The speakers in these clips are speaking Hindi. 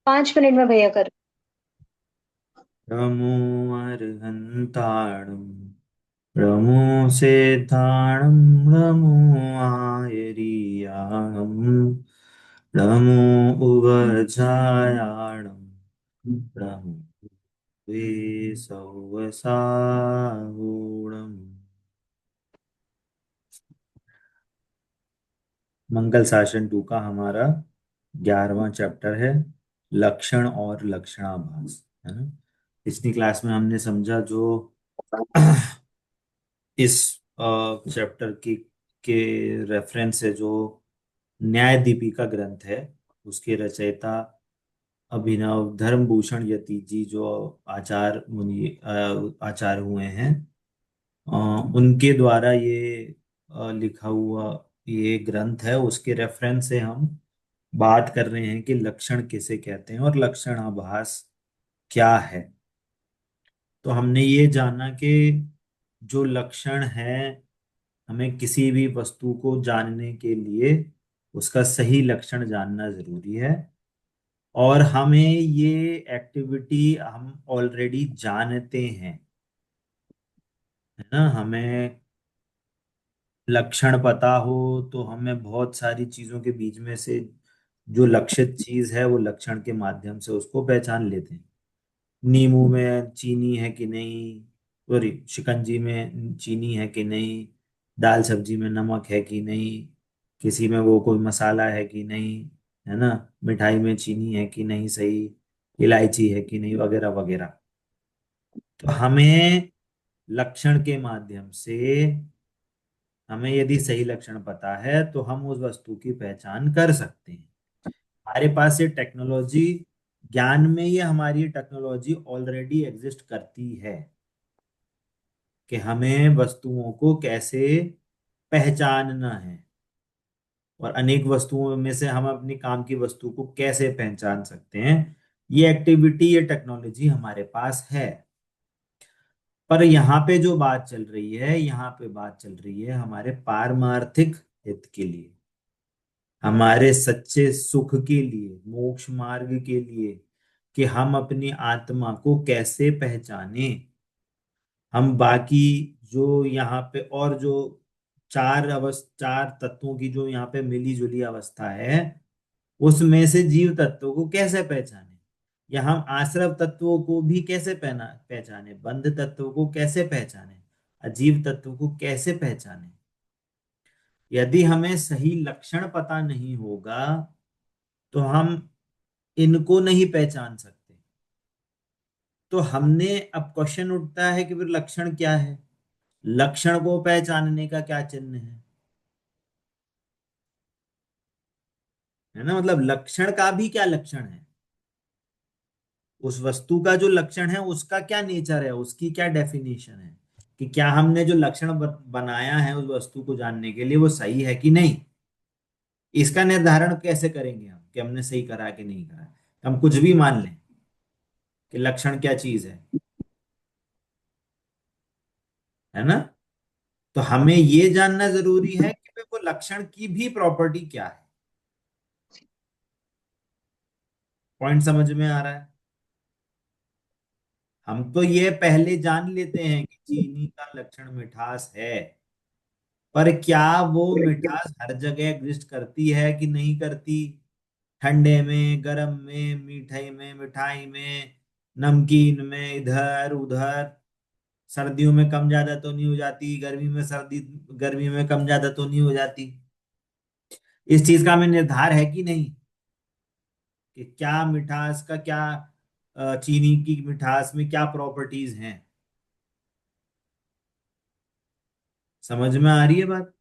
5 मिनट में भैया कर। नमो अर्हन्ताणं नमो सेताणं नमो आयरीयाणं नमो उवजायाणं नमो वे सौवसाहूणम्। मंगल शासन 2 का हमारा 11वां चैप्टर है, लक्षण और लक्षणाभास, है ना। पिछली क्लास में हमने समझा जो इस चैप्टर की के रेफरेंस है, जो न्याय दीपिका ग्रंथ है, उसके रचयिता अभिनव धर्मभूषण यतीजी जो आचार्य हुए हैं, अ, उनके द्वारा ये लिखा हुआ ये ग्रंथ है। उसके रेफरेंस से हम बात कर रहे हैं कि लक्षण किसे कहते हैं और लक्षणाभास क्या है। तो हमने ये जाना कि जो लक्षण है, हमें किसी भी वस्तु को जानने के लिए उसका सही लक्षण जानना जरूरी है। और हमें ये एक्टिविटी हम ऑलरेडी जानते हैं, है ना। हमें लक्षण पता हो तो हमें बहुत सारी चीजों के बीच में से जो लक्षित चीज है वो लक्षण के माध्यम से उसको पहचान लेते हैं। नींबू में चीनी है कि नहीं, सॉरी शिकंजी में चीनी है कि नहीं, दाल सब्जी में नमक है कि नहीं, किसी में वो कोई मसाला है कि नहीं, है ना, मिठाई में चीनी है कि नहीं सही, इलायची है कि नहीं, वगैरह वगैरह। तो हमें लक्षण के माध्यम से, हमें यदि सही लक्षण पता है तो हम उस वस्तु की पहचान कर सकते हैं। हमारे पास ये टेक्नोलॉजी, ज्ञान में ये हमारी टेक्नोलॉजी ऑलरेडी एग्जिस्ट करती है कि हमें वस्तुओं को कैसे पहचानना है, और अनेक वस्तुओं में से हम अपनी काम की वस्तु को कैसे पहचान सकते हैं। ये एक्टिविटी, ये टेक्नोलॉजी हमारे पास है। पर यहाँ पे जो बात चल रही है, यहाँ पे बात चल रही है हमारे पारमार्थिक हित के लिए, हमारे सच्चे सुख के लिए, मोक्ष मार्ग के लिए, कि हम अपनी आत्मा को कैसे पहचाने। हम बाकी जो यहाँ पे और जो चार तत्वों की जो यहाँ पे मिली जुली अवस्था है, उसमें से जीव तत्वों को कैसे पहचाने, या हम आश्रव तत्वों को भी कैसे पहचाने, बंध तत्वों को कैसे पहचाने, अजीव तत्वों को कैसे पहचाने। यदि हमें सही लक्षण पता नहीं होगा तो हम इनको नहीं पहचान सकते। तो हमने, अब क्वेश्चन उठता है कि फिर लक्षण क्या है, लक्षण को पहचानने का क्या चिन्ह है ना। मतलब लक्षण का भी क्या लक्षण है, उस वस्तु का जो लक्षण है उसका क्या नेचर है, उसकी क्या डेफिनेशन है, कि क्या हमने जो लक्षण बनाया है उस वस्तु को जानने के लिए वो सही है कि नहीं। इसका निर्धारण कैसे करेंगे हम कि हमने सही करा कि नहीं करा। हम कुछ भी मान लें कि लक्षण क्या चीज है ना। तो हमें ये जानना जरूरी है कि भाई वो लक्षण की भी प्रॉपर्टी क्या है। पॉइंट समझ में आ रहा है। हम तो ये पहले जान लेते हैं कि चीनी का लक्षण मिठास है, पर क्या वो मिठास हर जगह एग्जिस्ट करती है कि नहीं करती। ठंडे में, गर्म में, मीठे में, मिठाई में, नमकीन में, इधर उधर, सर्दियों में कम ज्यादा तो नहीं हो जाती, गर्मी में कम ज्यादा तो नहीं हो जाती। इस चीज का हमें निर्धार है कि नहीं, कि क्या मिठास का क्या, चीनी की मिठास में क्या प्रॉपर्टीज हैं। समझ में आ रही है बात।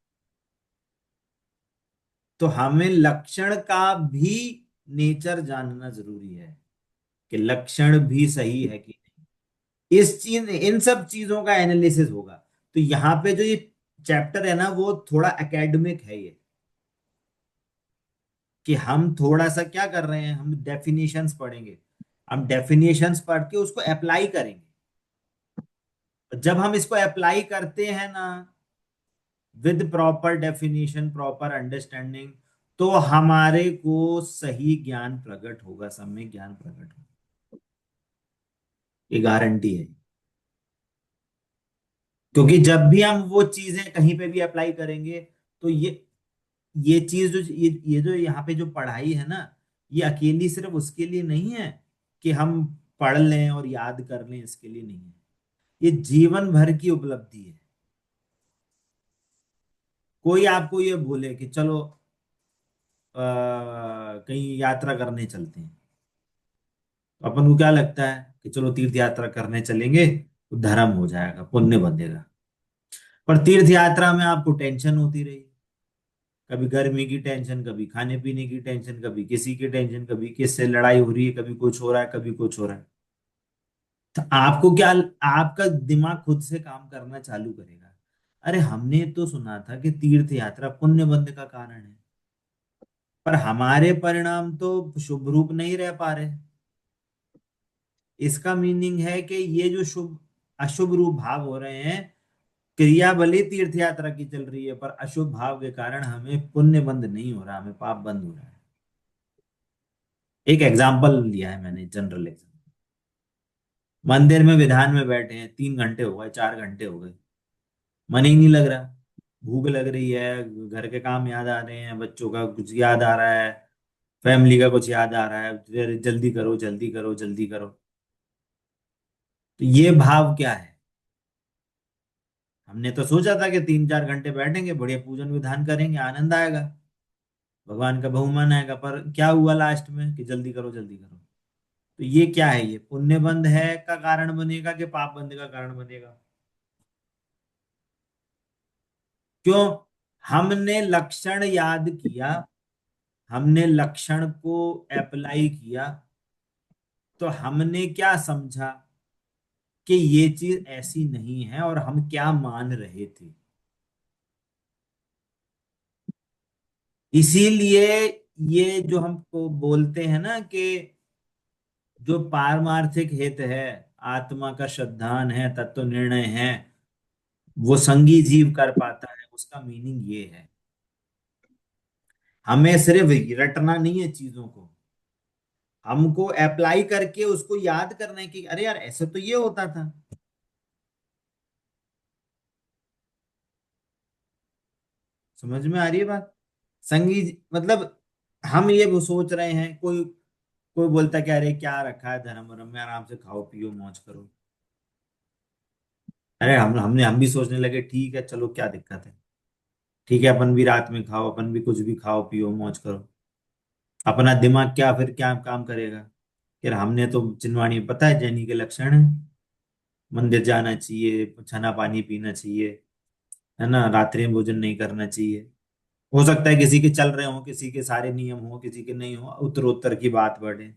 तो हमें लक्षण का भी नेचर जानना जरूरी है, कि लक्षण भी सही है कि नहीं। इस चीज, इन सब चीजों का एनालिसिस होगा। तो यहाँ पे जो ये चैप्टर है ना, वो थोड़ा एकेडमिक है ये, कि हम थोड़ा सा क्या कर रहे हैं, हम डेफिनेशंस पढ़ेंगे। हम डेफिनेशंस पढ़ के उसको अप्लाई करेंगे। जब हम इसको अप्लाई करते हैं ना, with proper definition, proper understanding, तो हमारे को सही ज्ञान प्रकट होगा, सम्यक ज्ञान प्रकट होगा। ये गारंटी है। क्योंकि जब भी हम वो चीजें कहीं पे भी अप्लाई करेंगे, तो ये चीज जो ये जो यहाँ पे जो पढ़ाई है ना, ये अकेली सिर्फ उसके लिए नहीं है कि हम पढ़ लें और याद कर लें, इसके लिए नहीं है। ये जीवन भर की उपलब्धि है। कोई आपको ये बोले कि चलो कहीं यात्रा करने चलते हैं, तो अपन को क्या लगता है कि चलो तीर्थ यात्रा करने चलेंगे तो धर्म हो जाएगा, पुण्य बंधेगा। पर तीर्थ यात्रा में आपको टेंशन होती रही, कभी गर्मी की टेंशन, कभी खाने पीने की टेंशन, कभी किसी की टेंशन, कभी किससे लड़ाई हो रही है, कभी कुछ हो रहा है, कभी कुछ हो रहा है। तो आपको क्या, आपका दिमाग खुद से काम करना चालू करेगा। अरे हमने तो सुना था कि तीर्थ यात्रा पुण्य बंध का कारण है, पर हमारे परिणाम तो शुभ रूप नहीं रह पा रहे। इसका मीनिंग है कि ये जो शुभ अशुभ रूप भाव हो रहे हैं, क्रिया भले तीर्थ यात्रा की चल रही है, पर अशुभ भाव के कारण हमें पुण्य बंध नहीं हो रहा, हमें पाप बंद हो रहा है। एक एग्जाम्पल लिया है मैंने, जनरल एग्जाम्पल। मंदिर में विधान में बैठे हैं, 3 घंटे हो गए, 4 घंटे हो गए, मन ही नहीं लग रहा। भूख लग रही है, घर के काम याद आ रहे हैं, बच्चों का कुछ याद आ रहा है, फैमिली का कुछ याद आ रहा है, फिर जल्दी करो जल्दी करो जल्दी करो। तो ये भाव क्या है? हमने तो सोचा था कि 3 4 घंटे बैठेंगे, बढ़िया पूजन विधान करेंगे, आनंद आएगा, भगवान का बहुमान आएगा। पर क्या हुआ लास्ट में कि जल्दी करो जल्दी करो। तो ये क्या है? ये पुण्य बंध है का कारण बनेगा कि पाप बंध का कारण बनेगा? क्यों? हमने लक्षण याद किया, हमने लक्षण को अप्लाई किया, तो हमने क्या समझा कि ये चीज ऐसी नहीं है, और हम क्या मान रहे थे। इसीलिए ये जो हमको बोलते हैं ना कि जो पारमार्थिक हित है, आत्मा का श्रद्धान है, तत्व निर्णय है, वो संगी जीव कर पाता है, उसका मीनिंग ये है। हमें सिर्फ रटना नहीं है चीजों को, हमको अप्लाई करके उसको याद करना है कि अरे यार ऐसे तो ये होता था। समझ में आ रही है बात? संगीत मतलब, हम ये वो सोच रहे हैं, कोई कोई बोलता है कि अरे क्या रखा है धर्म वरम में, आराम से खाओ पियो मौज करो। अरे हम भी सोचने लगे ठीक है चलो क्या दिक्कत है, ठीक है अपन भी रात में खाओ, अपन भी कुछ भी खाओ पियो मौज करो। अपना दिमाग क्या फिर क्या काम करेगा? फिर हमने तो चिनवाणी में पता है जैनी के लक्षण है, मंदिर जाना चाहिए, छना पानी पीना चाहिए, है ना, रात्रि में भोजन नहीं करना चाहिए। हो सकता है किसी के चल रहे हो, किसी के सारे नियम हो, किसी के नहीं हो, उत्तरोत्तर की बात बढ़े,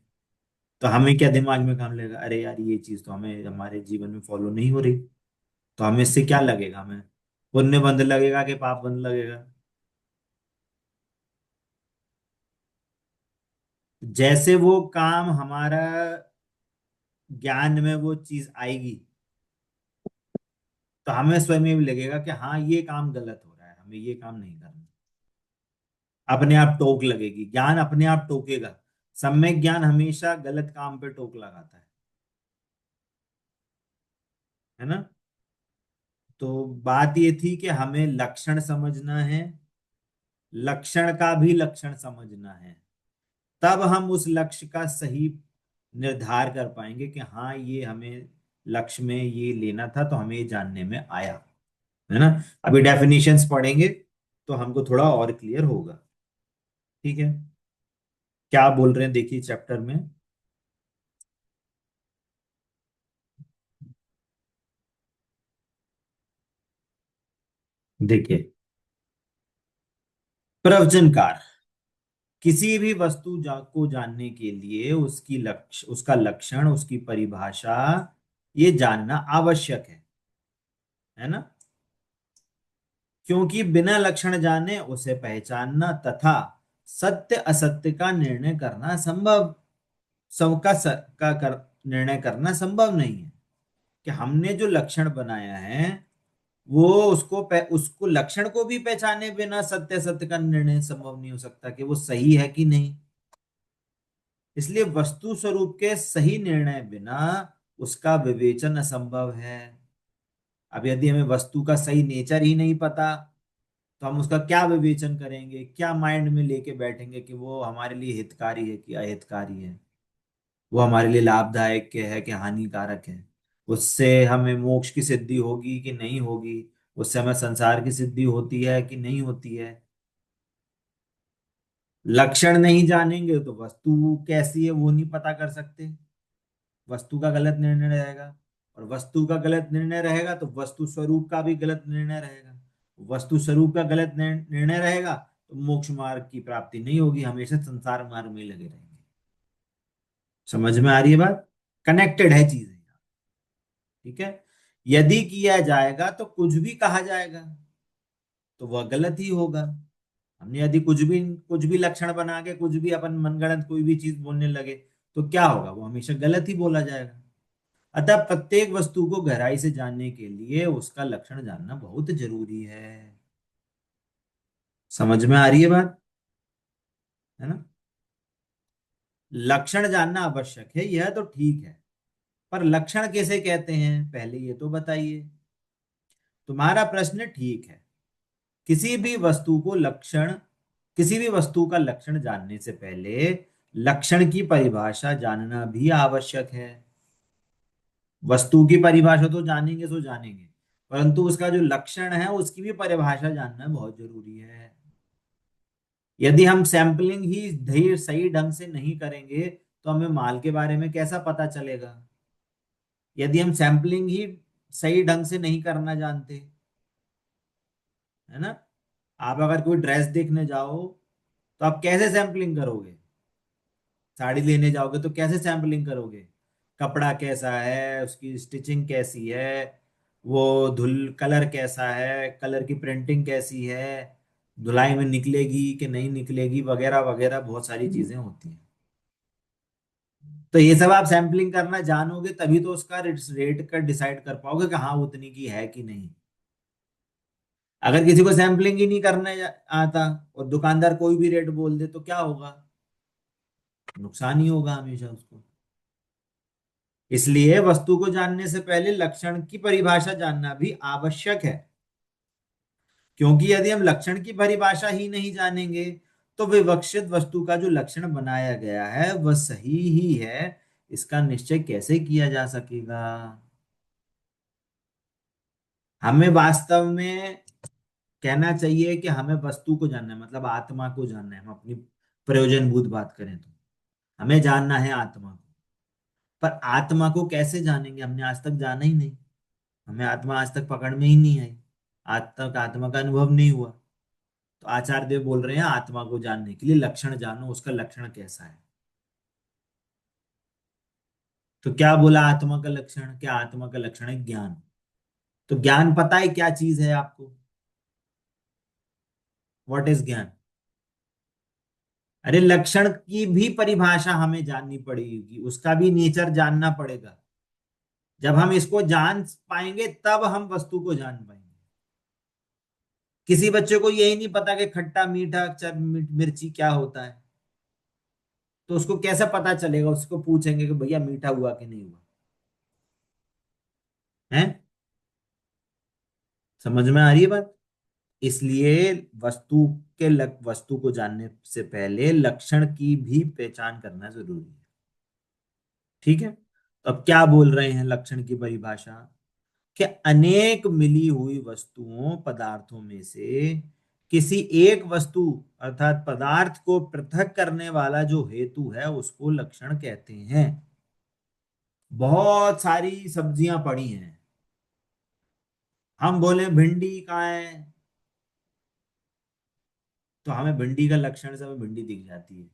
तो हमें क्या दिमाग में काम लेगा, अरे यार ये चीज तो हमें हमारे जीवन में फॉलो नहीं हो रही, तो हमें इससे क्या लगेगा, हमें पुण्य बंध लगेगा कि पाप बंध लगेगा? जैसे वो काम हमारा ज्ञान में वो चीज आएगी, तो हमें स्वयं भी लगेगा कि हाँ ये काम गलत हो रहा है, हमें ये काम नहीं करना। अपने आप टोक लगेगी, ज्ञान अपने आप टोकेगा। सम्यक ज्ञान हमेशा गलत काम पे टोक लगाता है ना? तो बात ये थी कि हमें लक्षण समझना है, लक्षण का भी लक्षण समझना है, तब हम उस लक्ष्य का सही निर्धार कर पाएंगे कि हाँ ये हमें लक्ष्य में ये लेना था, तो हमें ये जानने में आया, है ना। अभी डेफिनेशंस पढ़ेंगे तो हमको थोड़ा और क्लियर होगा। ठीक है, क्या बोल रहे हैं देखिए चैप्टर में। देखिए, प्रवचनकार किसी भी वस्तु को जानने के लिए उसकी लक्ष्य, उसका लक्षण, उसकी परिभाषा, ये जानना आवश्यक है ना। क्योंकि बिना लक्षण जाने उसे पहचानना तथा सत्य असत्य का निर्णय करना संभव, सबका का निर्णय करना संभव नहीं है। कि हमने जो लक्षण बनाया है वो उसको लक्षण को भी पहचाने बिना सत्य सत्य का निर्णय संभव नहीं हो सकता कि वो सही है कि नहीं। इसलिए वस्तु स्वरूप के सही निर्णय बिना उसका विवेचन असंभव है। अब यदि हमें वस्तु का सही नेचर ही नहीं पता, तो हम उसका क्या विवेचन करेंगे, क्या माइंड में लेके बैठेंगे कि वो हमारे लिए हितकारी है कि अहितकारी है, वो हमारे लिए लाभदायक है कि हानिकारक है, उससे हमें मोक्ष की सिद्धि होगी कि नहीं होगी, उससे हमें संसार की सिद्धि होती है कि नहीं होती है। लक्षण नहीं जानेंगे तो वस्तु कैसी है वो नहीं पता कर सकते। वस्तु का गलत निर्णय रहेगा, और वस्तु का गलत निर्णय रहेगा तो वस्तु स्वरूप का भी गलत निर्णय रहेगा। वस्तु स्वरूप का गलत निर्णय रहेगा तो मोक्ष मार्ग की प्राप्ति नहीं होगी, हमेशा संसार मार्ग में ही लगे रहेंगे। समझ में आ रही है बात? कनेक्टेड है चीजें। ठीक है। यदि किया जाएगा तो कुछ भी कहा जाएगा तो वह गलत ही होगा। हमने यदि कुछ भी लक्षण बना के कुछ भी अपन मनगढ़ंत कोई भी चीज बोलने लगे तो क्या होगा, वो हमेशा गलत ही बोला जाएगा। अतः प्रत्येक वस्तु को गहराई से जानने के लिए उसका लक्षण जानना बहुत जरूरी है। समझ में आ रही है बात? है ना? लक्षण जानना आवश्यक है, यह तो ठीक है। पर लक्षण कैसे कहते हैं पहले ये तो बताइए। तुम्हारा प्रश्न ठीक है। किसी भी वस्तु को लक्षण किसी भी वस्तु का लक्षण जानने से पहले लक्षण की परिभाषा जानना भी आवश्यक है। वस्तु की परिभाषा तो जानेंगे सो जानेंगे, परंतु उसका जो लक्षण है उसकी भी परिभाषा जानना बहुत जरूरी है। यदि हम सैंपलिंग ही धीर सही ढंग से नहीं करेंगे तो हमें माल के बारे में कैसा पता चलेगा। यदि हम सैंपलिंग ही सही ढंग से नहीं करना जानते, है ना, आप अगर कोई ड्रेस देखने जाओ तो आप कैसे सैंपलिंग करोगे? साड़ी लेने जाओगे तो कैसे सैंपलिंग करोगे? कपड़ा कैसा है, उसकी स्टिचिंग कैसी है, वो धुल कलर कैसा है, कलर की प्रिंटिंग कैसी है, धुलाई में निकलेगी कि नहीं निकलेगी, वगैरह वगैरह बहुत सारी चीजें होती हैं। तो ये सब आप सैंपलिंग करना जानोगे तभी तो उसका रेट का डिसाइड कर पाओगे कि हाँ उतनी की है कि नहीं। अगर किसी को सैंपलिंग ही नहीं करने आता और दुकानदार कोई भी रेट बोल दे तो क्या होगा? नुकसान ही होगा हमेशा उसको। इसलिए वस्तु को जानने से पहले लक्षण की परिभाषा जानना भी आवश्यक है। क्योंकि यदि हम लक्षण की परिभाषा ही नहीं जानेंगे तो विवक्षित वस्तु का जो लक्षण बनाया गया है वह सही ही है, इसका निश्चय कैसे किया जा सकेगा। हमें वास्तव में कहना चाहिए कि हमें वस्तु को जानना है, मतलब आत्मा को जानना है। हम अपनी प्रयोजनभूत बात करें तो हमें जानना है आत्मा को। पर आत्मा को कैसे जानेंगे? हमने आज तक जाना ही नहीं। हमें आत्मा आज तक पकड़ में ही नहीं आई। आज तक आत्मा का अनुभव नहीं हुआ। तो आचार्य देव बोल रहे हैं आत्मा को जानने के लिए लक्षण जानो, उसका लक्षण कैसा है। तो क्या बोला आत्मा का लक्षण? क्या आत्मा का लक्षण है ज्ञान। तो ज्ञान पता है क्या चीज है आपको? व्हाट इज ज्ञान? अरे लक्षण की भी परिभाषा हमें जाननी पड़ेगी, उसका भी नेचर जानना पड़ेगा। जब हम इसको जान पाएंगे तब हम वस्तु को जान पाएंगे। किसी बच्चे को यही नहीं पता कि खट्टा मीठा मिर्ची क्या होता है, तो उसको कैसे पता चलेगा? उसको पूछेंगे कि भैया मीठा हुआ कि नहीं हुआ है? समझ में आ रही है बात? इसलिए वस्तु को जानने से पहले लक्षण की भी पहचान करना जरूरी है। ठीक है। तो अब क्या बोल रहे हैं लक्षण की परिभाषा? कि अनेक मिली हुई वस्तुओं पदार्थों में से किसी एक वस्तु अर्थात पदार्थ को पृथक करने वाला जो हेतु है उसको लक्षण कहते हैं। बहुत सारी सब्जियां पड़ी हैं, हम बोले भिंडी कहाँ है, तो हमें भिंडी का लक्षण से हमें भिंडी दिख जाती है।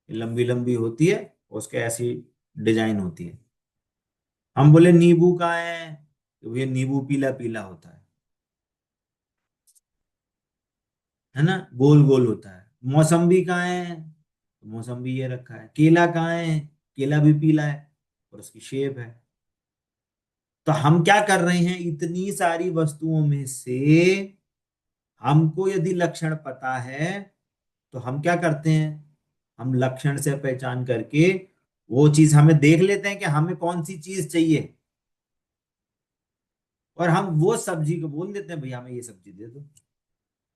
लंबी लंबी होती है, उसके ऐसी डिजाइन होती है। हम बोले नींबू कहाँ है, तो ये नींबू पीला पीला होता है ना, गोल गोल होता है। मौसम्बी कहाँ है, तो मौसम्बी ये रखा है। केला कहाँ है, केला भी पीला है और उसकी शेप है। तो हम क्या कर रहे हैं, इतनी सारी वस्तुओं में से हमको यदि लक्षण पता है तो हम क्या करते हैं, हम लक्षण से पहचान करके वो चीज हमें देख लेते हैं कि हमें कौन सी चीज चाहिए, और हम वो सब्जी को बोल देते हैं भैया हमें ये सब्जी दे दो।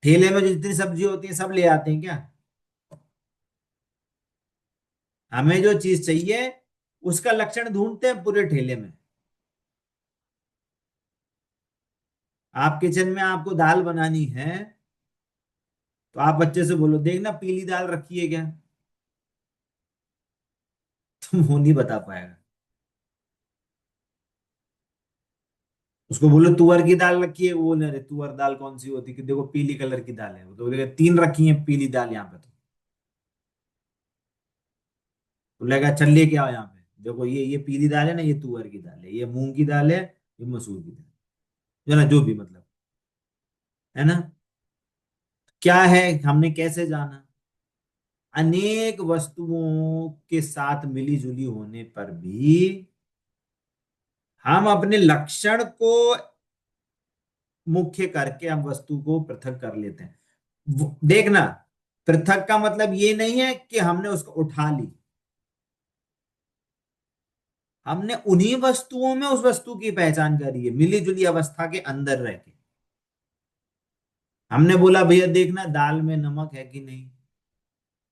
ठेले में जो जितनी सब्जी होती है सब ले आते हैं क्या? हमें जो चीज चाहिए उसका लक्षण ढूंढते हैं पूरे ठेले में। आप किचन में आपको दाल बनानी है, तो आप बच्चे से बोलो देखना पीली दाल रखी है क्या, तो वो नहीं बता पाएगा। उसको बोलो तुअर की दाल रखी है, वो बोले अरे तुअर दाल कौन सी होती है, कि देखो पीली कलर की दाल है, वो तो बोलेगा तीन रखी है पीली दाल यहाँ पे, तो बोलेगा चल लेके आओ यहाँ पे, देखो ये पीली दाल है ना, ये तुअर की दाल है, ये मूंग की दाल है, ये मसूर की दाल, जो ना जो भी मतलब, है ना। क्या है, हमने कैसे जाना, अनेक वस्तुओं के साथ मिली जुली होने पर भी हम अपने लक्षण को मुख्य करके हम वस्तु को पृथक कर लेते हैं। देखना, पृथक का मतलब ये नहीं है कि हमने उसको उठा ली, हमने उन्हीं वस्तुओं में उस वस्तु की पहचान करी है, मिली जुली अवस्था के अंदर रह के। हमने बोला भैया देखना दाल में नमक है कि नहीं,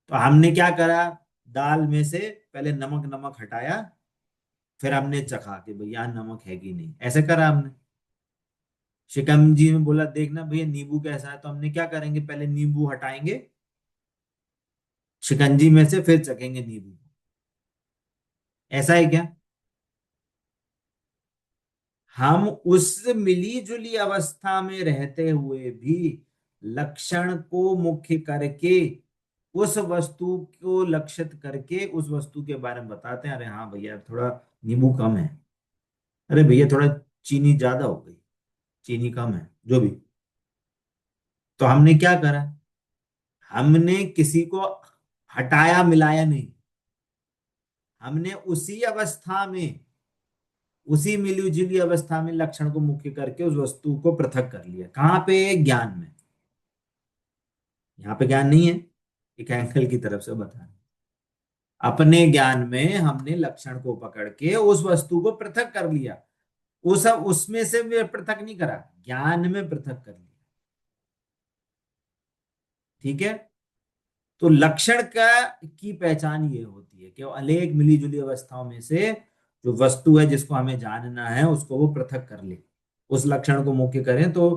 तो हमने क्या करा, दाल में से पहले नमक नमक हटाया, फिर हमने चखा कि भैया नमक है कि नहीं, ऐसे करा हमने। शिकंजी में बोला देखना भैया नींबू कैसा है, तो हमने क्या करेंगे, पहले नींबू हटाएंगे शिकंजी में से, फिर चखेंगे नींबू। ऐसा है क्या? हम उस मिली जुली अवस्था में रहते हुए भी लक्षण को मुख्य करके उस वस्तु को लक्षित करके उस वस्तु के बारे में बताते हैं, अरे हाँ भैया थोड़ा नींबू कम है, अरे भैया थोड़ा चीनी ज्यादा हो गई, चीनी कम है, जो भी। तो हमने क्या करा, हमने किसी को हटाया मिलाया नहीं, हमने उसी अवस्था में, उसी मिली जुली अवस्था में लक्षण को मुख्य करके उस वस्तु को पृथक कर लिया। कहाँ पे? ज्ञान में। यहाँ पे ज्ञान नहीं है, एक एंगल की तरफ से बता रहे हैं। अपने ज्ञान में हमने लक्षण को पकड़ के उस वस्तु को पृथक कर लिया, उस उसमें से भी पृथक नहीं करा, ज्ञान में पृथक कर लिया। ठीक है। तो लक्षण का की पहचान ये होती है कि वो अनेक मिली जुली अवस्थाओं में से जो वस्तु है जिसको हमें जानना है उसको वो पृथक कर ले, उस लक्षण को मुख्य करें तो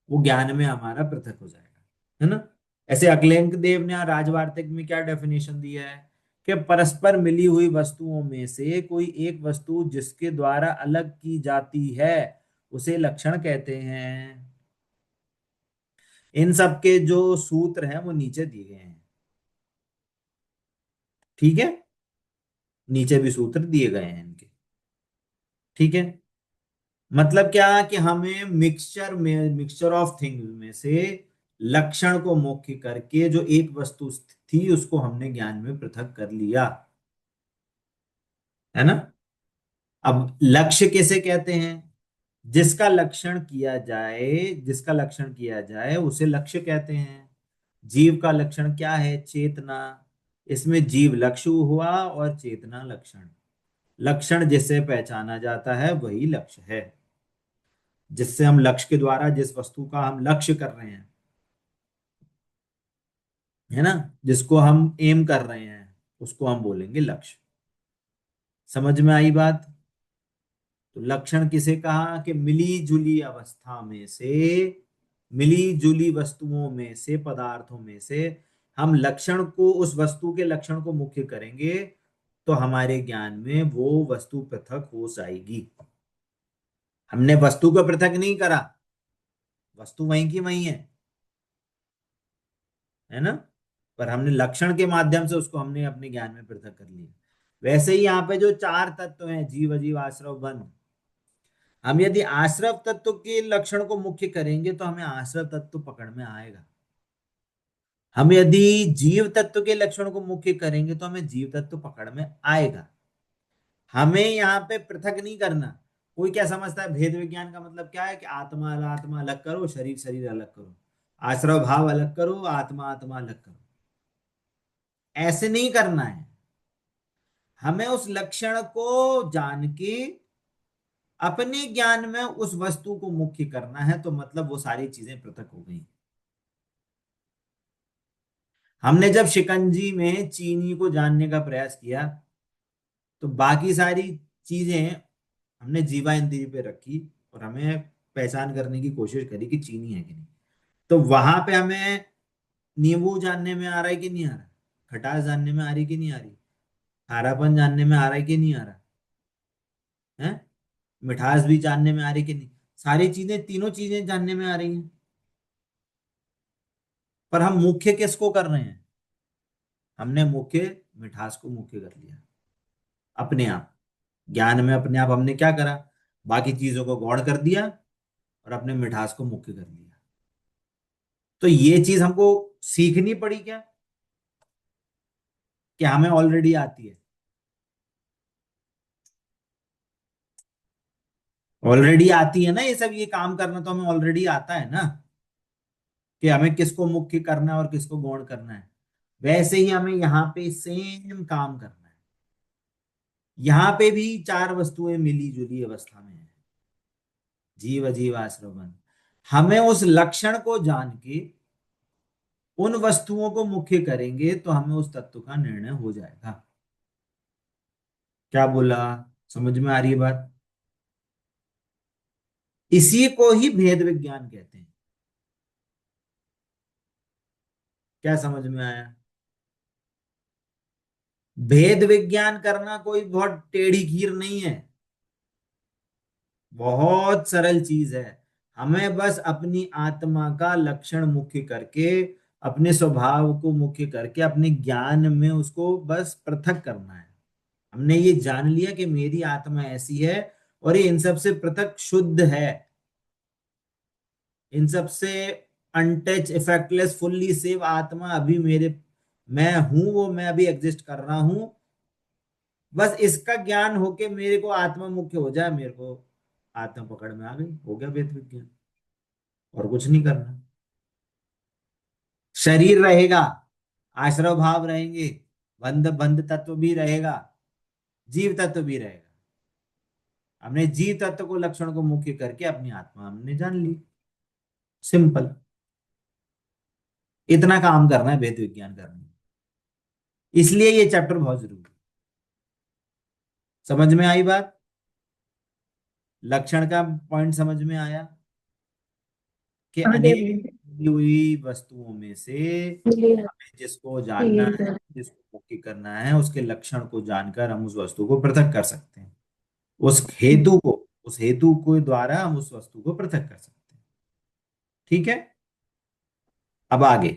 वो ज्ञान में हमारा पृथक हो जाएगा, है ना। ऐसे अकलेंक देव ने राजवार्तिक में क्या डेफिनेशन दिया है कि परस्पर मिली हुई वस्तुओं में से कोई एक वस्तु जिसके द्वारा अलग की जाती है उसे लक्षण कहते हैं। इन सब के जो सूत्र हैं वो नीचे दिए गए हैं। ठीक है, नीचे भी सूत्र दिए गए हैं इनके। ठीक है। मतलब क्या कि हमें मिक्सचर ऑफ थिंग्स में से लक्षण को मुख्य करके जो एक वस्तु थी उसको हमने ज्ञान में पृथक कर लिया, है ना। अब लक्ष्य किसे कहते हैं, जिसका लक्षण किया जाए, जिसका लक्षण किया जाए उसे लक्ष्य कहते हैं। जीव का लक्षण क्या है? चेतना। इसमें जीव लक्ष्य हुआ और चेतना लक्षण। लक्षण जिससे पहचाना जाता है वही लक्ष्य है, जिससे हम लक्ष्य के द्वारा जिस वस्तु का हम लक्ष्य कर रहे हैं, है ना, जिसको हम एम कर रहे हैं उसको हम बोलेंगे लक्ष्य। समझ में आई बात? तो लक्षण किसे कहा कि मिली जुली अवस्था में से, मिली जुली वस्तुओं में से, पदार्थों में से हम लक्षण को, उस वस्तु के लक्षण को मुख्य करेंगे तो हमारे ज्ञान में वो वस्तु पृथक हो जाएगी। हमने वस्तु को पृथक नहीं करा, वस्तु वहीं की वहीं है ना, पर हमने लक्षण के माध्यम से उसको हमने अपने ज्ञान में पृथक कर लिया। वैसे ही यहाँ पे जो चार तत्व हैं, जीव अजीव आश्रव बन, हम यदि आश्रव तत्व के लक्षण को मुख्य करेंगे तो हमें आश्रव तत्व पकड़ में आएगा। हम यदि जीव तत्व के लक्षण को मुख्य करेंगे तो हमें जीव तत्व पकड़ में आएगा। हमें यहाँ पे पृथक नहीं करना, कोई क्या समझता है भेद विज्ञान का मतलब क्या है कि आत्मा आत्मा अलग करो, शरीर शरीर अलग करो, आश्रव भाव अलग करो, आत्मा आत्मा अलग करो। ऐसे नहीं करना है। हमें उस लक्षण को जान के अपने ज्ञान में उस वस्तु को मुख्य करना है, तो मतलब वो सारी चीजें पृथक हो गई। हमने जब शिकंजी में चीनी को जानने का प्रयास किया, तो बाकी सारी चीजें हमने जीवा इंद्रिय पे रखी और हमें पहचान करने की कोशिश करी कि चीनी है कि नहीं। तो वहां पे हमें नींबू जानने में आ रहा है कि नहीं आ रहा, खटास जानने में आ रही कि नहीं आ रही, खारापन जानने में आ रहा है कि नहीं आ रहा है, मिठास भी जानने में आ रही कि नहीं, सारी चीजें तीनों चीजें जानने में आ रही हैं। पर हम मुख्य किसको कर रहे हैं? हमने मुख्य मिठास को मुख्य कर लिया अपने आप। ज्ञान में अपने आप हमने क्या करा, बाकी चीजों को गौण कर दिया और अपने मिठास को मुख्य कर लिया। तो ये चीज हमको सीखनी पड़ी क्या, कि हमें ऑलरेडी आती है? ऑलरेडी आती है ना ये सब, ये काम करना तो हमें ऑलरेडी आता है ना, कि हमें किसको मुख्य करना है और किसको गौण करना है। वैसे ही हमें यहाँ पे सेम काम करना है। यहाँ पे भी चार वस्तुएं मिली जुली अवस्था में है, जीव अजीव आश्रव मन। हमें उस लक्षण को जान के उन वस्तुओं को मुख्य करेंगे तो हमें उस तत्व का निर्णय हो जाएगा। क्या बोला? समझ में आ रही है बात? इसी को ही भेद विज्ञान कहते हैं। क्या समझ में आया? भेद विज्ञान करना कोई बहुत टेढ़ी खीर नहीं है, बहुत सरल चीज है। हमें बस अपनी आत्मा का लक्षण मुख्य करके, अपने स्वभाव को मुख्य करके, अपने ज्ञान में उसको बस पृथक करना है। हमने ये जान लिया कि मेरी आत्मा ऐसी है और ये इन सब से पृथक शुद्ध है, इन सब से अनटच इफेक्टलेस फुल्ली सेव आत्मा अभी मेरे, मैं हूं वो, मैं अभी एग्जिस्ट कर रहा हूं। बस इसका ज्ञान होके मेरे को आत्मा मुख्य हो जाए, मेरे को आत्मा पकड़ में आ गई, हो गया वेद विज्ञान। और कुछ नहीं करना। शरीर रहेगा, आश्रव भाव रहेंगे, बंध बंध तत्व भी रहेगा, जीव तत्व भी रहेगा। हमने जीव तत्व को लक्षण को मुख्य करके अपनी आत्मा हमने जान ली। सिंपल। इतना काम करना है वेद विज्ञान करने में। इसलिए ये चैप्टर बहुत जरूरी है। समझ में आई बात? लक्षण का पॉइंट समझ में आया कि आगे अनेक भी मिली हुई वस्तुओं में से ठीक हमें जिसको जानना है, है। जिसको मुक्ति करना है, उसके लक्षण को जानकर हम उस वस्तु को पृथक कर सकते हैं। उस हेतु को, उस हेतु के द्वारा हम उस वस्तु को पृथक कर सकते हैं। ठीक है। अब आगे,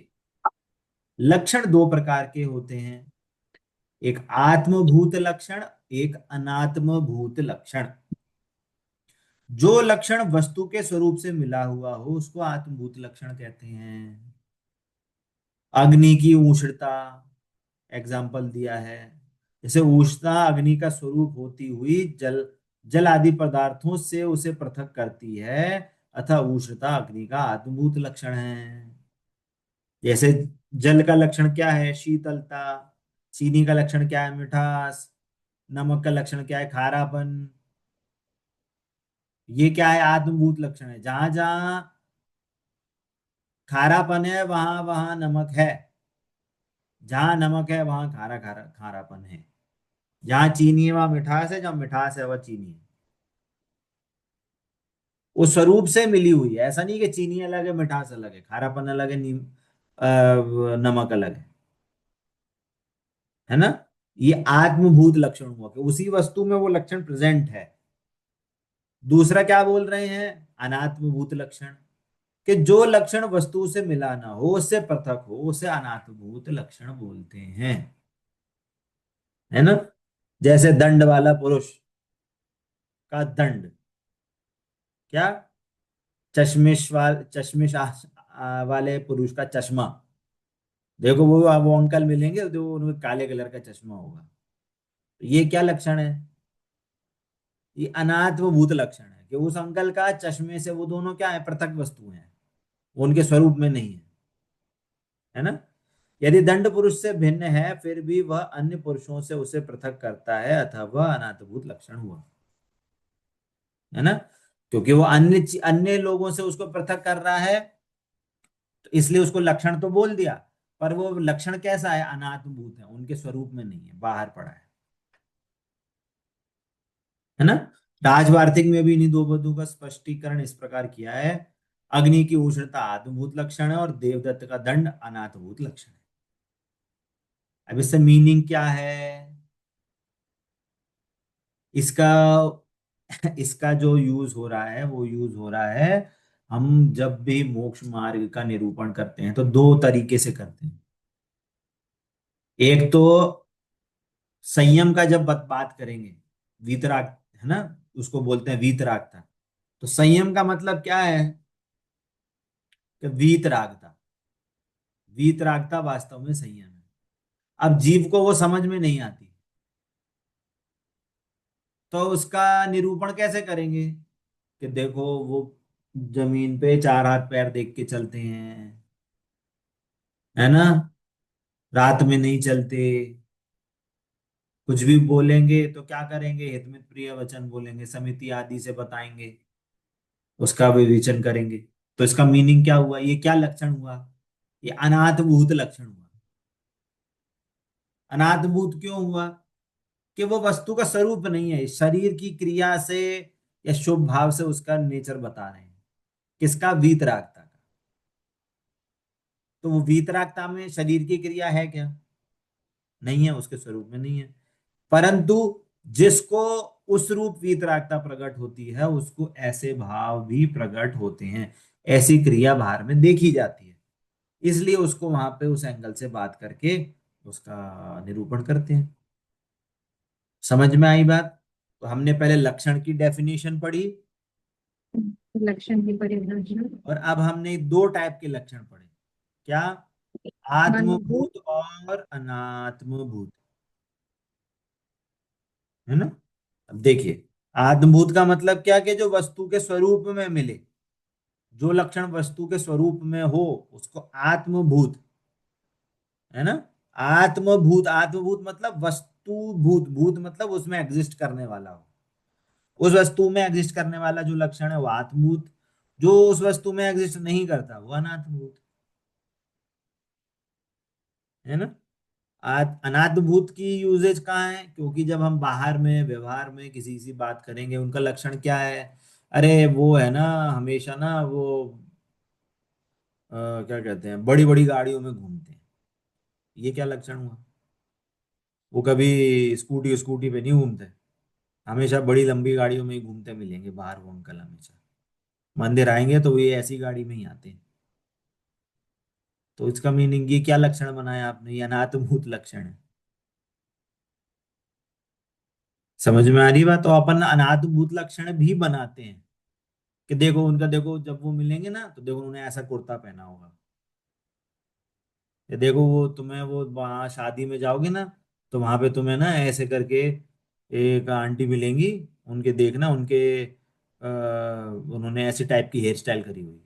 लक्षण दो प्रकार के होते हैं, एक आत्मभूत लक्षण, एक अनात्मभूत लक्षण। जो लक्षण वस्तु के स्वरूप से मिला हुआ हो उसको आत्मभूत लक्षण कहते हैं। अग्नि की उष्णता एग्जाम्पल दिया है। जैसे उष्णता अग्नि का स्वरूप होती हुई जल, जल आदि पदार्थों से उसे पृथक करती है, अतः उष्णता अग्नि का आत्मभूत लक्षण है। जैसे जल का लक्षण क्या है? शीतलता। चीनी का लक्षण क्या है? मिठास। नमक का लक्षण क्या है? खारापन। ये क्या है? आत्मभूत लक्षण है। जहां जहां खारापन है वहां वहां नमक है, जहां नमक है वहां खारा खारा खारापन है, जहां चीनी है वहां मिठास है, जहां मिठास है वह चीनी है। वो स्वरूप से मिली हुई है। ऐसा नहीं कि चीनी अलग है मिठास अलग है, खारापन अलग है, नमक अलग है ना। ये आत्मभूत लक्षण हुआ कि उसी वस्तु में वो लक्षण प्रेजेंट है। दूसरा क्या बोल रहे हैं? अनात्मभूत लक्षण, कि जो लक्षण वस्तु से मिला ना हो, उससे पृथक हो, उसे अनात्मभूत लक्षण बोलते हैं। है ना। जैसे दंड वाला पुरुष का दंड, क्या? वाले पुरुष का चश्मा। देखो वो अंकल मिलेंगे तो उनके काले कलर का चश्मा होगा। तो ये क्या लक्षण है? ये अनात्मभूत लक्षण है कि उस अंकल का चश्मे से वो दोनों क्या है, पृथक वस्तु हैं, वो उनके स्वरूप में नहीं है, है ना। यदि दंड पुरुष से भिन्न है फिर भी वह अन्य पुरुषों से उसे पृथक करता है, अतः वह अनात्मभूत लक्षण हुआ, है ना। क्योंकि वो अन्य अन्य लोगों से उसको पृथक कर रहा है, तो इसलिए उसको लक्षण तो बोल दिया, पर वो लक्षण कैसा है, अनात्मभूत है, उनके स्वरूप में नहीं है, बाहर पड़ा है ना। राजवार्तिक में भी इन्हीं दो बंधु का स्पष्टीकरण इस प्रकार किया है। अग्नि की उष्णता आत्मभूत लक्षण है और देवदत्त का दंड अनात्मभूत लक्षण है। अब इससे मीनिंग क्या है इसका? इसका जो यूज हो रहा है वो यूज हो रहा है, हम जब भी मोक्ष मार्ग का निरूपण करते हैं तो दो तरीके से करते हैं। एक तो संयम का जब बात करेंगे, वीतराग, है ना, उसको बोलते हैं वीतरागता। तो संयम का मतलब क्या है कि वीतरागता, वीतरागता वास्तव में संयम है। अब जीव को वो समझ में नहीं आती, तो उसका निरूपण कैसे करेंगे कि देखो वो जमीन पे चार हाथ पैर देख के चलते हैं, है ना, रात में नहीं चलते, कुछ भी बोलेंगे तो क्या करेंगे, हित में प्रिय वचन बोलेंगे, समिति आदि से बताएंगे, उसका विवेचन करेंगे। तो इसका मीनिंग क्या हुआ, ये क्या लक्षण हुआ, ये अनाथभूत लक्षण हुआ। अनाथभूत क्यों हुआ? कि वो वस्तु का स्वरूप नहीं है, शरीर की क्रिया से या शुभ भाव से उसका नेचर बता रहे हैं। किसका? वीतरागता का। तो वो वीतरागता में शरीर की क्रिया है क्या? नहीं है, उसके स्वरूप में नहीं है। परंतु जिसको उस रूप वीतरागता प्रकट होती है उसको ऐसे भाव भी प्रकट होते हैं, ऐसी क्रिया बाहर में देखी जाती है, इसलिए उसको वहां पे उस एंगल से बात करके उसका निरूपण करते हैं। समझ में आई बात? तो हमने पहले लक्षण की डेफिनेशन पढ़ी, लक्षण की परिभाषा। और अब हमने दो टाइप के लक्षण पढ़े। क्या? अनुभूत। आत्मभूत और अनात्मभूत, है ना। अब देखिए, आत्मभूत का मतलब क्या, कि जो वस्तु के स्वरूप में मिले, जो लक्षण वस्तु के स्वरूप में हो उसको आत्मभूत, है ना। आत्मभूत, आत्मभूत मतलब वस्तु भूत, भूत मतलब उसमें एग्जिस्ट करने वाला हो, उस वस्तु में एग्जिस्ट करने वाला जो लक्षण है वो आत्मभूत, जो उस वस्तु में एग्जिस्ट नहीं करता वो अनात्मभूत, है ना। अनात्मभूत की यूजेज कहाँ है? क्योंकि जब हम बाहर में व्यवहार में किसी से बात करेंगे, उनका लक्षण क्या है, अरे वो है ना, हमेशा ना वो क्या कहते हैं, बड़ी बड़ी गाड़ियों में घूमते हैं, ये क्या लक्षण हुआ? वो कभी स्कूटी स्कूटी पे नहीं घूमते, हमेशा बड़ी लंबी गाड़ियों में ही घूमते मिलेंगे बाहर वो अंकल, हमेशा मंदिर आएंगे तो ये ऐसी गाड़ी में ही आते हैं। तो इसका मीनिंग ये क्या लक्षण बनाया आपने, ये अनात्मभूत लक्षण है। समझ में आ रही बात? तो अपन अनात्मभूत लक्षण भी बनाते हैं कि देखो उनका, देखो जब वो मिलेंगे ना तो देखो उन्होंने ऐसा कुर्ता पहना होगा, या देखो वो तुम्हें, वो वहां शादी में जाओगे ना तो वहां पे तुम्हें ना ऐसे करके एक आंटी मिलेंगी, उनके देखना, उनके उन्होंने ऐसे टाइप की हेयर स्टाइल करी हुई है,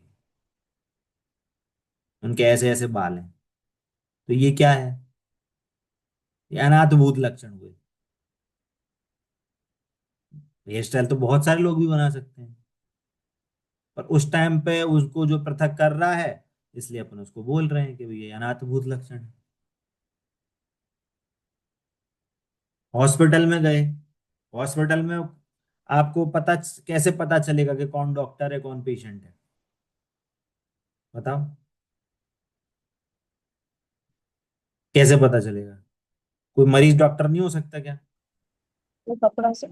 उनके ऐसे ऐसे बाल हैं। तो ये क्या है? ये अनाथभूत लक्षण हुए। हेयर स्टाइल तो बहुत सारे लोग भी बना सकते हैं, पर उस टाइम पे उसको जो पृथक कर रहा है, इसलिए अपन उसको बोल रहे हैं कि भाई ये अनाथभूत लक्षण है। हॉस्पिटल में गए, हॉस्पिटल में आपको पता कैसे पता चलेगा कि कौन डॉक्टर है कौन पेशेंट है? बताओ, कैसे पता चलेगा? कोई मरीज डॉक्टर नहीं हो सकता क्या? वो कपड़ा से,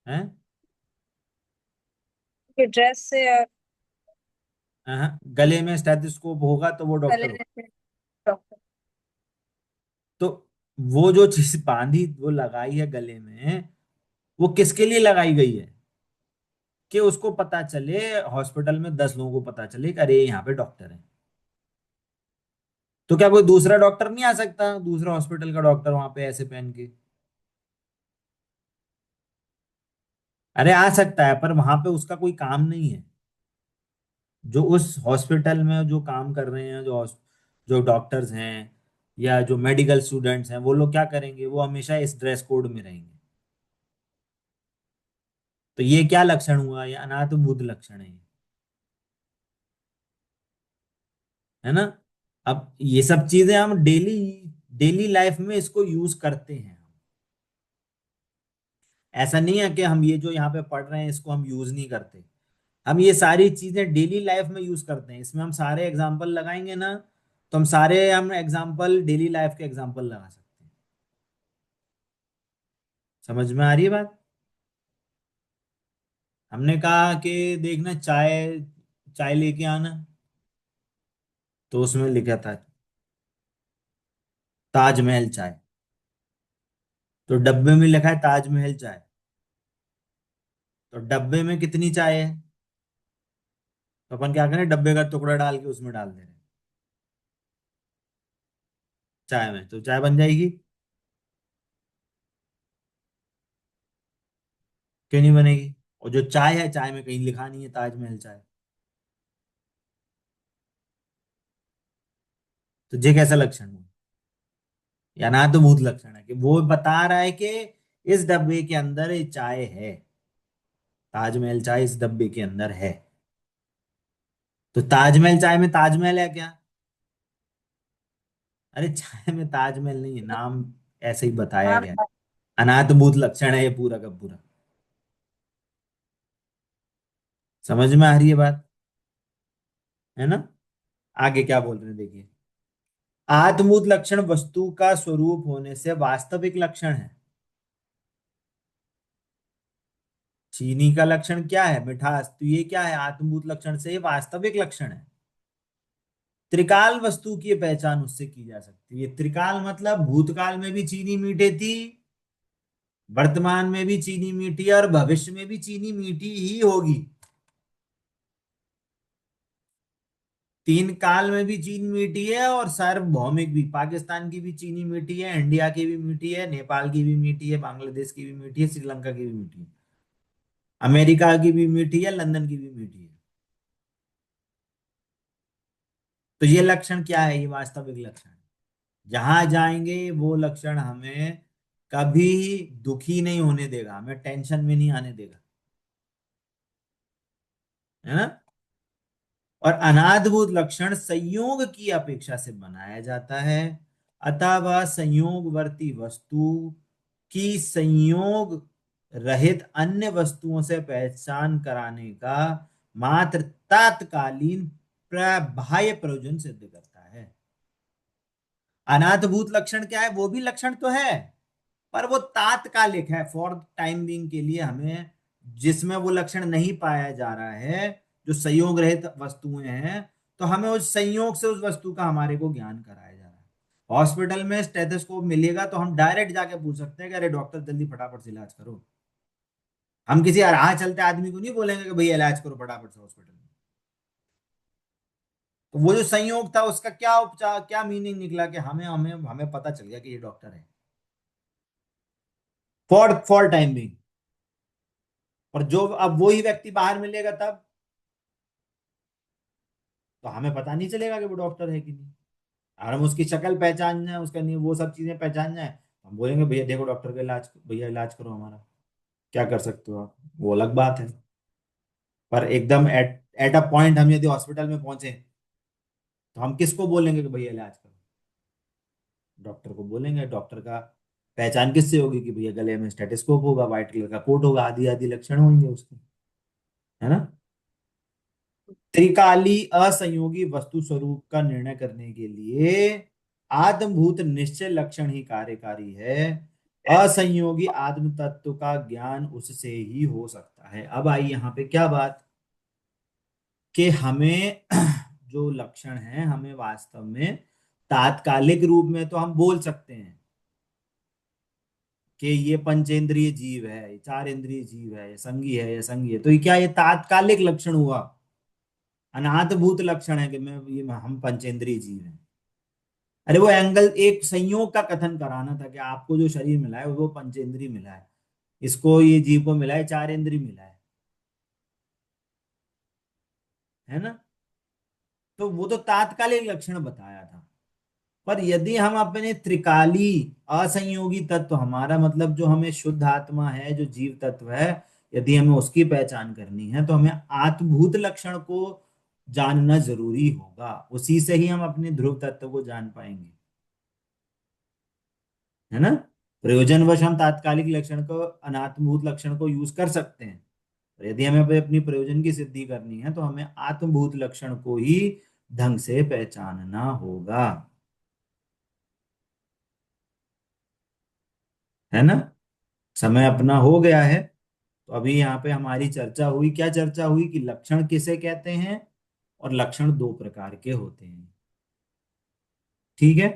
है? के ड्रेस से और हाँ, गले में स्टेथोस्कोप होगा तो वो गले डॉक्टर हो। में डॉक्टर। तो वो जो चीज बांधी, वो लगाई है गले में, वो किसके लिए लगाई गई है? कि उसको पता चले, हॉस्पिटल में 10 लोगों को पता चले कि अरे यहाँ पे डॉक्टर है। तो क्या कोई दूसरा डॉक्टर नहीं आ सकता, दूसरा हॉस्पिटल का डॉक्टर वहां पे ऐसे पहन के? अरे आ सकता है, पर वहां पे उसका कोई काम नहीं है। जो उस हॉस्पिटल में जो काम कर रहे हैं, जो डॉक्टर्स हैं या जो मेडिकल स्टूडेंट्स हैं, वो लोग क्या करेंगे, वो हमेशा इस ड्रेस कोड में रहेंगे। तो ये क्या लक्षण हुआ, ये अनाथ बुद्ध लक्षण है, है ना। अब ये सब चीजें हम डेली डेली लाइफ में इसको यूज करते हैं। ऐसा नहीं है कि हम ये जो यहाँ पे पढ़ रहे हैं इसको हम यूज नहीं करते। हम ये सारी चीजें डेली लाइफ में यूज करते हैं। इसमें हम सारे एग्जाम्पल लगाएंगे ना, तो हम एग्जाम्पल डेली लाइफ के एग्जाम्पल लगा सकते हैं। समझ में आ रही है बात। हमने कहा कि देखना, चाय चाय लेके आना, तो उसमें लिखा था ताजमहल चाय। तो डब्बे में लिखा है ताजमहल चाय। तो डब्बे में कितनी चाय है, तो अपन क्या करें, डब्बे का टुकड़ा डाल के उसमें डाल दे रहे हैं चाय में, तो चाय बन जाएगी। क्यों नहीं बनेगी। और जो चाय है, चाय में कहीं लिखा नहीं है ताजमहल चाय। तो ये कैसा लक्षण हुआ, या ना तो भूत लक्षण है कि वो बता रहा है कि इस डब्बे के अंदर ये चाय है, ताजमहल चाय इस डब्बे के अंदर है। तो ताजमहल चाय में ताजमहल है क्या। अरे चाय में ताजमहल नहीं है, नाम ऐसे ही बताया हाँ। गया है। अनाथ भूत लक्षण है ये पूरा का पूरा। समझ में आ रही है बात, है ना। आगे क्या बोल रहे हैं देखिए। आत्मूत लक्षण वस्तु का स्वरूप होने से वास्तविक लक्षण है। चीनी का लक्षण क्या है, मिठास, तो ये क्या है, आत्मभूत लक्षण से ये वास्तविक लक्षण है। त्रिकाल वस्तु की पहचान उससे की जा सकती है। त्रिकाल मतलब भूतकाल में भी चीनी मीठे थी, वर्तमान में भी चीनी मीठी है, और भविष्य में भी चीनी मीठी ही होगी। तीन काल में भी चीनी मीठी है, और सार्वभौमिक भी, पाकिस्तान की भी चीनी मीठी है, इंडिया की भी मीठी है, नेपाल की भी मीठी है, बांग्लादेश की भी मीठी है, श्रीलंका की भी मीठी है, अमेरिका की भी मीठी है, लंदन की भी मीठी है। तो ये लक्षण क्या है, ये वास्तविक लक्षण है। जहां जाएंगे वो लक्षण हमें कभी दुखी नहीं होने देगा, हमें टेंशन में नहीं आने देगा, है ना। और अनाद्भुत लक्षण संयोग की अपेक्षा से बनाया जाता है। अतः वह संयोगवर्ती वस्तु की संयोग रहित अन्य वस्तुओं से पहचान कराने का मात्र तात्कालीन बाह्य प्रयोजन सिद्ध करता है। अनाथभूत लक्षण क्या है, वो भी लक्षण तो है, पर वो तात्कालिक है, फॉर टाइम बीइंग के लिए हमें, जिसमें वो लक्षण नहीं पाया जा रहा है, जो संयोग रहित वस्तुएं हैं, तो हमें उस संयोग से उस वस्तु का हमारे को ज्ञान कराया जा रहा है। हॉस्पिटल में स्टेथोस्कोप मिलेगा तो हम डायरेक्ट जाके पूछ सकते हैं कि अरे डॉक्टर जल्दी फटाफट से इलाज करो। हम किसी राह चलते आदमी को नहीं बोलेंगे कि भैया इलाज करो फटाफट से हॉस्पिटल में। तो वो जो संयोग था उसका क्या उपचार, क्या मीनिंग निकला कि हमें हमें हमें पता चल गया कि ये डॉक्टर है, फॉर टाइम बीइंग। और जो अब वही व्यक्ति बाहर मिलेगा तब, तो हमें पता नहीं चलेगा कि वो डॉक्टर है कि नहीं। अगर हम उसकी शक्ल पहचान जाए, उसका नहीं, वो सब चीजें पहचान जाए, हम बोलेंगे भैया देखो डॉक्टर का इलाज, भैया इलाज करो हमारा, क्या कर सकते हो आप, वो अलग बात है। पर एकदम एट एट अ पॉइंट हम यदि हॉस्पिटल में पहुंचे, तो हम किसको बोलेंगे कि भैया इलाज करो, डॉक्टर को बोलेंगे। डॉक्टर का पहचान किससे होगी कि भैया गले में स्टेथोस्कोप होगा, व्हाइट कलर का कोट होगा, आदि आदि लक्षण होंगे उसके, है ना। त्रिकाली असंयोगी वस्तु स्वरूप का निर्णय करने के लिए आत्मभूत निश्चय लक्षण ही कार्यकारी है। असंयोगी आत्म तत्व का ज्ञान उससे ही हो सकता है। अब आई यहाँ पे क्या बात, कि हमें जो लक्षण है, हमें वास्तव में तात्कालिक रूप में तो हम बोल सकते हैं कि ये पंचेंद्रिय जीव है, ये चार इंद्रिय जीव है, ये संगी है, ये संगी है, तो ये क्या, ये तात्कालिक लक्षण हुआ। अनाथभूत लक्षण है कि मैं ये हम पंचेंद्रिय जीव हैं। अरे वो एंगल एक संयोग का कथन कराना था कि आपको जो शरीर मिला है वो पंचेंद्रिय मिला है। इसको, ये जीव को मिला है, चार इंद्रिय मिला है ना। तो वो तो तात्कालिक लक्षण बताया था। पर यदि हम अपने त्रिकाली असंयोगी तत्व, हमारा मतलब जो हमें शुद्ध आत्मा है, जो जीव तत्व है, यदि हमें उसकी पहचान करनी है तो हमें आत्मभूत लक्षण को जानना जरूरी होगा। उसी से ही हम अपने ध्रुव तत्व को जान पाएंगे, है ना। प्रयोजनवश हम तात्कालिक लक्षण को, अनात्मभूत लक्षण को यूज कर सकते हैं। और यदि हमें अपने प्रयोजन की सिद्धि करनी है तो हमें आत्मभूत लक्षण को ही ढंग से पहचानना होगा, है ना। समय अपना हो गया है। तो अभी यहाँ पे हमारी चर्चा हुई, क्या चर्चा हुई कि लक्षण किसे कहते हैं, और लक्षण दो प्रकार के होते हैं। ठीक है।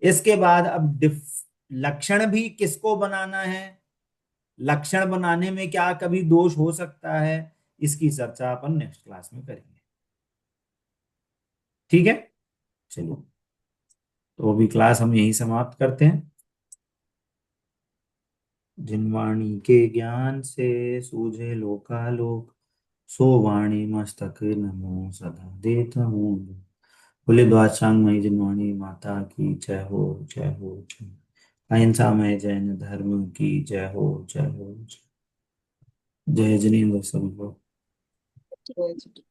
इसके बाद अब लक्षण भी किसको बनाना है, लक्षण बनाने में क्या कभी दोष हो सकता है, इसकी चर्चा अपन नेक्स्ट क्लास में करेंगे। ठीक है। चलिए, तो अभी क्लास हम यही समाप्त करते हैं। जिनवाणी के ज्ञान से सूझे लोकालोक, सो वाणी मस्तक नमो सदा देता हूँ। बोले द्वादशांग मई जिनवाणी माता की जय हो, जय हो, जय। अहिंसा में जैन धर्म की जय हो, जय हो, जय। जय जिनेन्द्र सब। ठीक है।